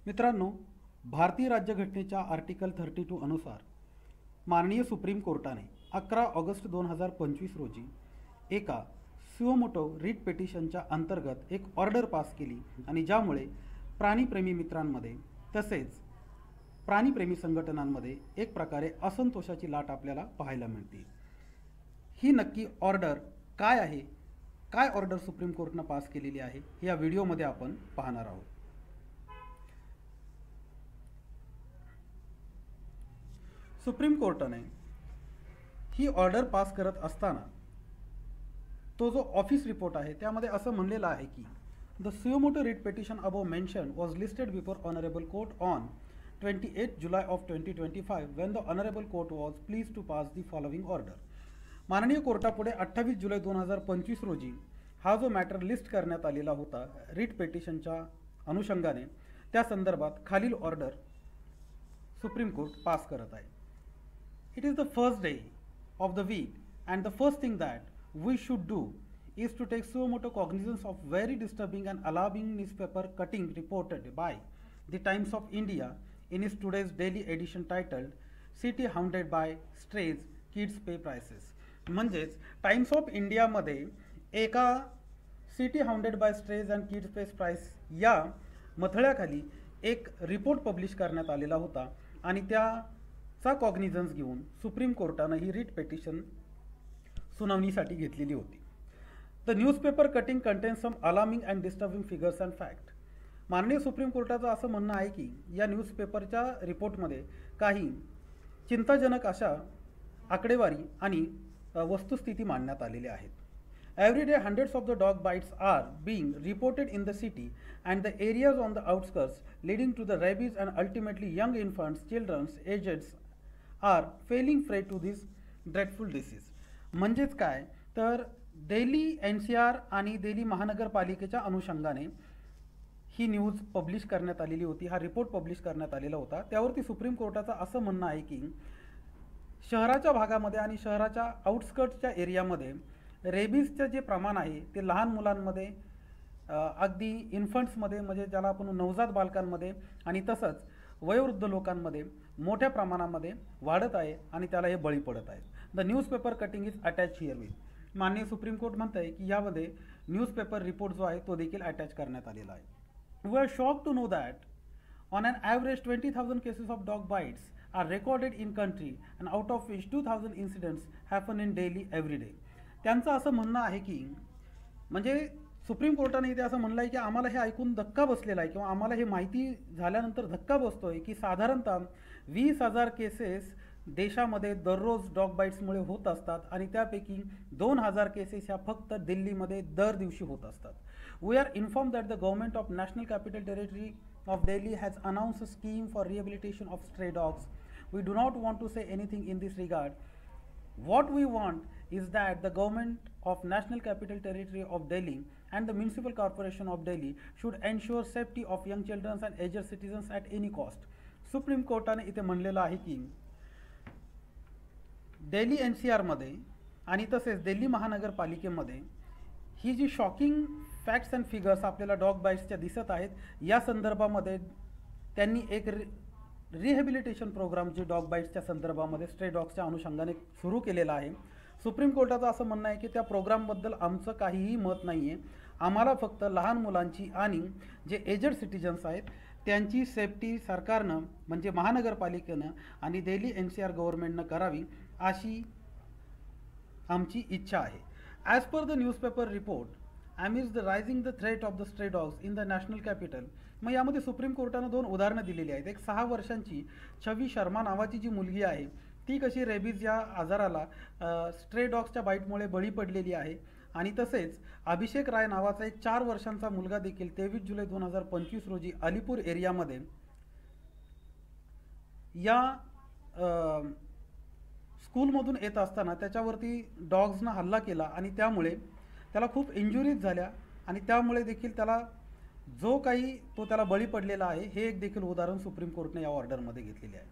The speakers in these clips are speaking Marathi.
मित्रांनो, भारतीय राज्यघटनेच्या आर्टिकल 32 अनुसार माननीय सुप्रीम कोर्टाने 11 ऑगस्ट 2025 रोजी एका सुओमोटो रिट पिटिशनच्या अंतर्गत एक ऑर्डर पास केली आणि ज्यामुळे प्राणीप्रेमी मित्रांमध्ये तसेच प्राणीप्रेमी संघटनांमध्ये एक प्रकारे असंतोषाची लाट आपल्याला पाहायला मिळते। ही नक्की ऑर्डर काय आहे, काय ऑर्डर सुप्रीम कोर्टने पास केलेली आहे हे या व्हिडिओमध्ये आपण पाहणार आहोत। सुप्रीम कोर्टाने ही ऑर्डर पास करत असताना तो जो ऑफिस रिपोर्ट आहे त्यामध्ये असं म्हणलेलं आहे की the suo motu writ petition above mention was listed before honourable court on 28 July of 2025 when the honorable court was pleased to pass the following order। माननीय कोर्टापुढे 28 जुलै 2025 रोजी हा जो मॅटर लिस्ट करण्यात आलेला होता रिट पिटिशनच्या अनुषंगाने त्या संदर्भात खालील ऑर्डर सुप्रीम कोर्ट पास करत आहे। It is the first day of the week and the first thing that we should do is to take suo cognizance of very disturbing and alarming newspaper cutting reported by the Times of India in its today's daily edition titled City Hounded by Strays, Kids Pay Prices। म्हणजेच टाइम्स ऑफ इंडियामध्ये एका city hounded by strays and kids pay price या मथळ्याखाली एक रिपोर्ट पब्लिश करण्यात आलेला होता आणि त्याचा कॉग्निझन्स घेऊन सुप्रीम कोर्टाने ही रिट पिटिशन सुनावणीसाठी घेतलेली होती। The newspaper cutting contains some alarming and disturbing figures and fact. माननीय सुप्रीम कोर्टाचं असं म्हणणं आहे की या न्यूजपेपरच्या रिपोर्टमध्ये काही चिंताजनक अशा आकडेवारी आणि वस्तुस्थिती मांडण्यात आलेल्या आहेत। Every day hundreds of the dog bites are being reported in the city and the areas on the outskirts leading to the rabies and ultimately young infants, children, aged are falling prey to this dreadful disease। म्हणजेच काय तर दिल्ली NCR आणि दिल्ली महानगरपालिकेच्या अनुषंगाने ही न्यूज पब्लिश करण्यात आलेली होती, हा रिपोर्ट पब्लिश करण्यात आलेला होता। त्यावरती सुप्रीम कोर्टाचं असं म्हणणं आहे की शहराच्या भागामध्ये आणि शहराच्या आउटस्कर्ट्सच्या एरियामध्ये रेबीजचं जे प्रमाण आहे ते लहान मुलांमध्ये अगदी इन्फंट्समध्ये म्हणजे ज्याला आपण नवजात बालकांमध्ये आणि तसंच वयोवृद्ध लोकांमध्ये मोठ्या प्रमाणामध्ये वाढत आहे आणि त्याला हे बळी पडत आहेत। The newspaper cutting is attach here with. माननीय सुप्रीम कोर्ट म्हणत आहे की यामध्ये न्यूजपेपर रिपोर्ट जो आहे तो देखील अटॅच करण्यात आलेला आहे। We are shock to know that on an average 20,000 cases of dog bites are recorded in country and out of which 2,000 incidents happen in daily every day. त्यांचं असं म्हणणं आहे की म्हणजे सुप्रीम कोर्टाने इथे असं म्हणलं आहे की आम्हाला हे ऐकून धक्का बसलेला आहे किंवा आम्हाला हे माहिती झाल्यानंतर धक्का बसतोय की साधारणतः 20,000 केसेस देशामध्ये दररोज डॉग बाईट्समुळे होत असतात आणि त्यापैकी 2,000 केसेस ह्या फक्त दिल्लीमध्ये दर दिवशी होत असतात। We are inform that the government of national capital territory of Delhi has announced a scheme for rehabilitation of stray dogs. We do not want to say anything in this regard. What we want is that the government of National Capital Territory of Delhi and the Municipal Corporation of Delhi should ensure safety of young children and aged citizens at any cost। Supreme कोर्टाने इथे म्हणलेलं आहे की दिल्ली NCR मध्ये आणि तसेच दिल्ली महानगरपालिकेमध्ये ही जी शॉकिंग फॅक्ट्स अँड फिगर्स आपल्याला डॉग बाईट्सच्या दिसत आहेत या संदर्भामध्ये त्यांनी एक रिहॅबिलिटेशन प्रोग्राम जे डॉग बाईट्सच्या संदर्भामध्ये स्ट्रे डॉग्सच्या अनुषंगाने सुरू केलेला आहे। सुप्रीम कोर्टाचं असं म्हणणं आहे की त्या प्रोग्रामबद्दल आमचं काहीही मत नाही आहे। आम्हाला फक्त लहान मुलांची आणि जे एजेड सिटिजन्स आहेत त्यांची सेफ्टी सरकारनं म्हणजे महानगरपालिकेनं आणि दिल्ली NCR गव्हर्नमेंटनं करावी अशी आमची इच्छा आहे। As per the newspaper report amidst the rising the threat of the stray dogs in the national capital। मग यामध्ये सुप्रीम कोर्टानं 2 उदाहरणं दिलेली आहेत। एक 6 वर्षांची छवी शर्मा नावाची जी मुलगी आहे ती कशी रेबीज या आजाराला स्ट्रे डॉग्सच्या बाईटमुळे बळी पडलेली आहे आणि तसेच अभिषेक राय नावाचा एक 4 वर्षांचा मुलगा देखील 23 जुलै 2025 रोजी अलीपूर एरियामध्ये या स्कूलमधून येत असताना त्याच्यावरती डॉग्सनं हल्ला केला आणि त्यामुळे त्याला खूप इंजुरीज झाल्या आणि त्यामुळे देखील त्याला जो काही तो त्याला बळी पडलेला आहे हे एक देखील उदाहरण सुप्रीम कोर्टने या ऑर्डरमध्ये घेतलेले आहे।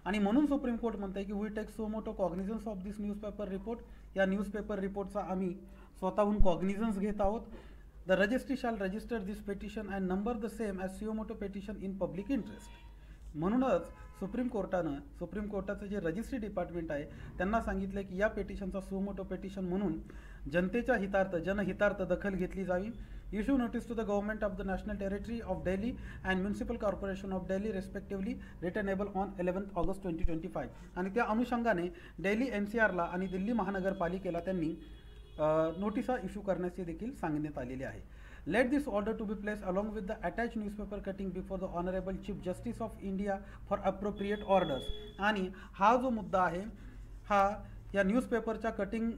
आणि म्हणून सुप्रीम कोर्ट म्हणते की we take suo motu cognizance of this newspaper report. या न्यूजपेपर रिपोर्टचा आम्ही स्वतःहून कॉग्निझन्स घेत आहोत The registry shall register this petition and number the same as suo motu petition in public interest. म्हणूनच सुप्रीम कोर्टाचं जे रजिस्ट्री डिपार्टमेंट आहे त्यांना सांगितलं की या पेटिशनचा सुओ मोटो पेटिशन म्हणून जनतेच्या जनहितार्थ दखल घेतली जावी. Issue notice to the government of the national territory of Delhi and municipal corporation of Delhi रेस्पेक्टिव्हली returnable on 11 August 2025. आणि त्या अनुषंगाने दिल्ली NCRला आणि दिल्ली महानगरपालिकेला त्यांनी नोटिसा इश्यू करण्याचे देखील सांगण्यात आलेले आहे. Let this order to be placed along with the attached newspaper cutting before the Honorable Chief Justice of India for appropriate orders. आणि हा जो मुद्दा आहे हा या न्यूजपेपरच्या कटिंग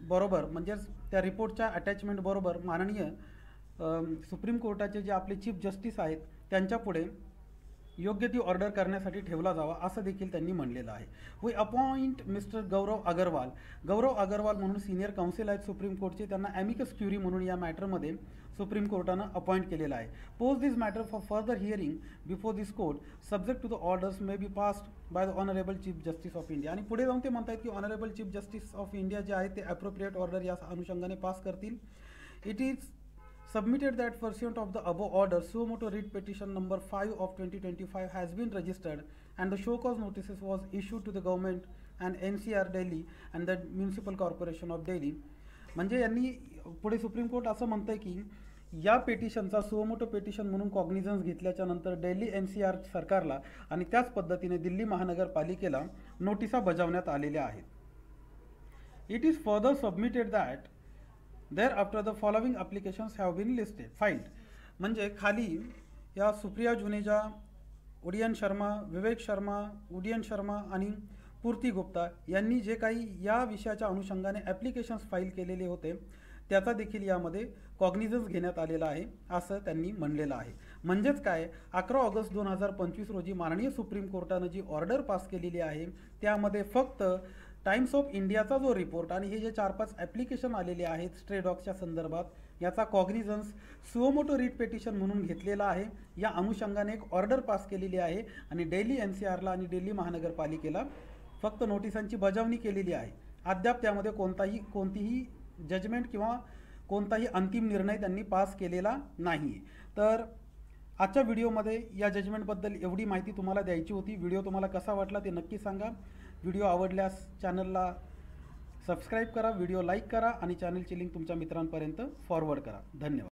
बरोबर म्हणजेच त्या रिपोर्टच्या अटॅचमेंट बरोबर माननीय सुप्रीम कोर्टाचे जे आपले चीफ जस्टिस आहेत त्यांच्यापुढे योग्य ती ऑर्डर करण्यासाठी ठेवला जावा असं देखील त्यांनी म्हणलेलं आहे. वी अपॉइंट मिस्टर गौरव अग्रवाल म्हणून सिनियर काउन्सिल आहेत सुप्रीम कोर्टचे. त्यांना ॲमिकस क्युरी म्हणून या मॅटरमध्ये सुप्रीम कोर्टानं अपॉइंट केलेलं आहे. Post this matter for further hearing before this court subject to the orders may be passed by the honourable chief justice of India. आणि पुढे जाऊन ते म्हणतात की honourable chief justice of India जे आहेत ते ॲप्रोप्रिएट ऑर्डर या अनुषंगाने पास करतील. It is submitted that pursuant of the above order, suo motu writ petition number 5 of 2025 has been registered and the show cause notices was issued to the government and NCR Delhi and the Municipal Corporation of Delhi. म्हणजे यांनी पुढे सुप्रीम कोर्ट असं म्हणतंय की या पेटिशनचा सुओ मोटो पेटिशन म्हणून कॉग्निझन्स घेतल्याच्या नंतर दिल्ली NCR सरकारला आणि त्याच पद्धतीने दिल्ली महानगरपालिकेला नोटिसा बजावण्यात आलेल्या आहेत. It is further submitted that thereafter the following applications have been filed. म्हणजे खाली या सुप्रिया जुनेजा, उडियन शर्मा, विवेक शर्मा, उडियन शर्मा आणि पूर्ती गुप्ता यांनी जे काही या विषयाच्या अनुषंगाने ॲप्लिकेशन्स फाईल केलेले होते त्याचा देखील यामध्ये कॉग्निझन्स घेण्यात आलेला आहे असं त्यांनी म्हणलेलं आहे. म्हणजेच काय 11 ऑगस्ट 2025 रोजी माननीय सुप्रीम कोर्टानं जी ऑर्डर पास केलेली आहे त्यामध्ये फक्त टाइम्स ऑफ इंडियाचा जो रिपोर्ट आणि हे जे 4-5 ॲप्लिकेशन आलेले आहेत स्ट्रे डॉग्सच्या संदर्भात याचा cognizance suo motu writ petition म्हणून घेतलेला आहे. या अनुषंगाने एक ऑर्डर पास केलेली आहे आणि दिल्ली NCRला आणि दिल्ली महानगरपालिकेला फक्त नोटिसांची बजावणी केलेली आहे. अद्याप त्यामध्ये कोणतीही जजमेंट किंवा कोणताही अंतिम निर्णय त्यांनी पास केलेला नाही आहे. तर आजच्या व्हिडिओमध्ये या जजमेंटबद्दल एवढी माहिती तुम्हाला द्यायची होती. व्हिडिओ तुम्हाला कसा वाटला ते नक्की सांगा. व्हिडिओ आवडल्यास चॅनलला सबस्क्राईब करा, व्हिडिओ लाईक करा आणि चॅनलची लिंक तुमच्या मित्रांपर्यंत फॉरवर्ड करा. धन्यवाद.